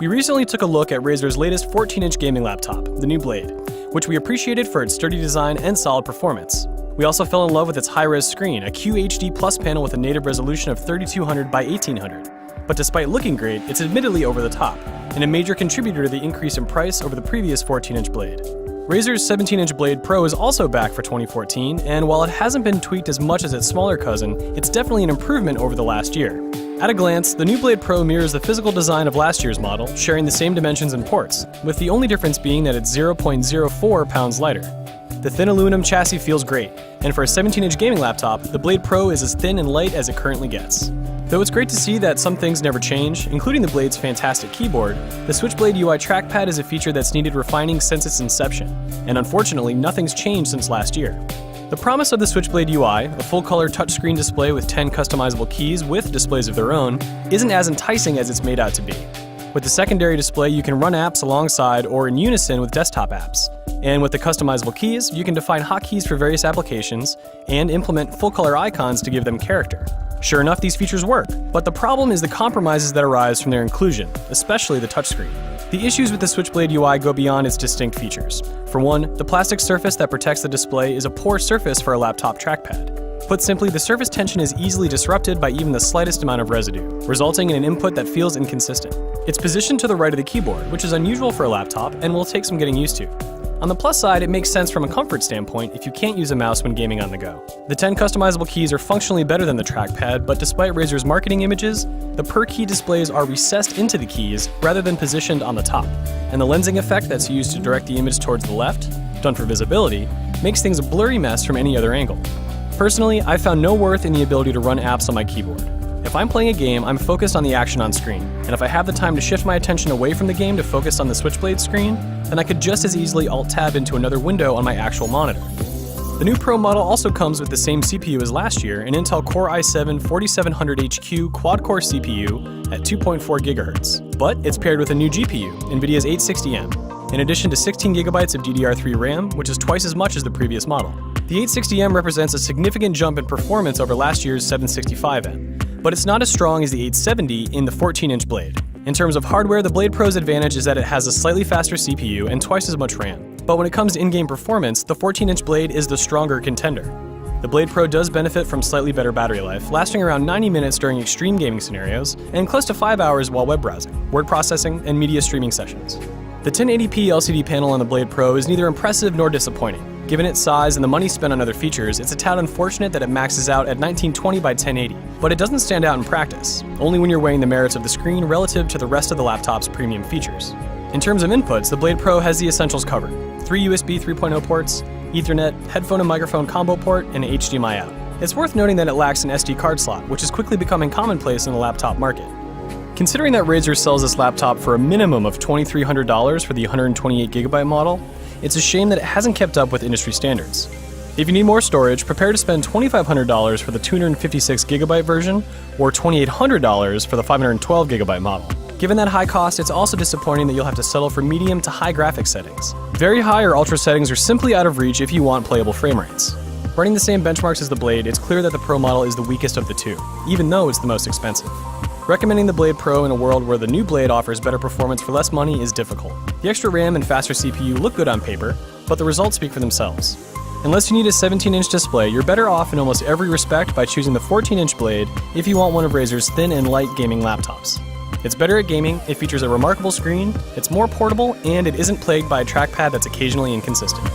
We recently took a look at Razer's latest 14-inch gaming laptop, the new Blade, which we appreciated for its sturdy design and solid performance. We also fell in love with its high-res screen, a QHD Plus panel with a native resolution of 3200 by 1800. But despite looking great, it's admittedly over the top, and a major contributor to the increase in price over the previous 14-inch Blade. Razer's 17-inch Blade Pro is also back for 2014, and while it hasn't been tweaked as much as its smaller cousin, it's definitely an improvement over the last year. At a glance, the new Blade Pro mirrors the physical design of last year's model, sharing the same dimensions and ports, with the only difference being that it's 0.04 pounds lighter. The thin aluminum chassis feels great, and for a 17-inch gaming laptop, the Blade Pro is as thin and light as it currently gets. Though it's great to see that some things never change, including the Blade's fantastic keyboard, the Switchblade UI trackpad is a feature that's needed refining since its inception, and unfortunately nothing's changed since last year. The promise of the Switchblade UI, a full-color touchscreen display with 10 customizable keys with displays of their own, isn't as enticing as it's made out to be. With the secondary display, you can run apps alongside or in unison with desktop apps. And with the customizable keys, you can define hotkeys for various applications and implement full-color icons to give them character. Sure enough, these features work, but the problem is the compromises that arise from their inclusion, especially the touchscreen. The issues with the Switchblade UI go beyond its distinct features. For one, the plastic surface that protects the display is a poor surface for a laptop trackpad. Put simply, the surface tension is easily disrupted by even the slightest amount of residue, resulting in an input that feels inconsistent. It's positioned to the right of the keyboard, which is unusual for a laptop and will take some getting used to. On the plus side, it makes sense from a comfort standpoint if you can't use a mouse when gaming on the go. The 10 customizable keys are functionally better than the trackpad, but despite Razer's marketing images, the per-key displays are recessed into the keys rather than positioned on the top, and the lensing effect that's used to direct the image towards the left, done for visibility, makes things a blurry mess from any other angle. Personally, I found no worth in the ability to run apps on my keyboard. If I'm playing a game, I'm focused on the action on screen, and if I have the time to shift my attention away from the game to focus on the Switchblade screen, then I could just as easily Alt-Tab into another window on my actual monitor. The new Pro model also comes with the same CPU as last year, an Intel Core i7-4700HQ quad-core CPU at 2.4 GHz, but it's paired with a new GPU, NVIDIA's 860M, in addition to 16GB of DDR3 RAM, which is twice as much as the previous model. The 860M represents a significant jump in performance over last year's 765M, but it's not as strong as the 870 in the 14-inch Blade. In terms of hardware, the Blade Pro's advantage is that it has a slightly faster CPU and twice as much RAM. But when it comes to in-game performance, the 14-inch Blade is the stronger contender. The Blade Pro does benefit from slightly better battery life, lasting around 90 minutes during extreme gaming scenarios, and close to 5 hours while web browsing, word processing, and media streaming sessions. The 1080p LCD panel on the Blade Pro is neither impressive nor disappointing. Given its size and the money spent on other features, it's a tad unfortunate that it maxes out at 1920 by 1080, but it doesn't stand out in practice, only when you're weighing the merits of the screen relative to the rest of the laptop's premium features. In terms of inputs, the Blade Pro has the essentials covered: 3 USB 3.0 ports, Ethernet, headphone and microphone combo port, and an HDMI out. It's worth noting that it lacks an SD card slot, which is quickly becoming commonplace in the laptop market. Considering that Razer sells this laptop for a minimum of $2,300 for the 128GB model, it's a shame that it hasn't kept up with industry standards. If you need more storage, prepare to spend $2,500 for the 256GB version or $2,800 for the 512GB model. Given that high cost, it's also disappointing that you'll have to settle for medium to high graphics settings. Very high or ultra settings are simply out of reach if you want playable frame rates. Running the same benchmarks as the Blade, it's clear that the Pro model is the weakest of the two, even though it's the most expensive. Recommending the Blade Pro in a world where the new Blade offers better performance for less money is difficult. The extra RAM and faster CPU look good on paper, but the results speak for themselves. Unless you need a 17-inch display, you're better off in almost every respect by choosing the 14-inch Blade if you want one of Razer's thin and light gaming laptops. It's better at gaming, it features a remarkable screen, it's more portable, and it isn't plagued by a trackpad that's occasionally inconsistent.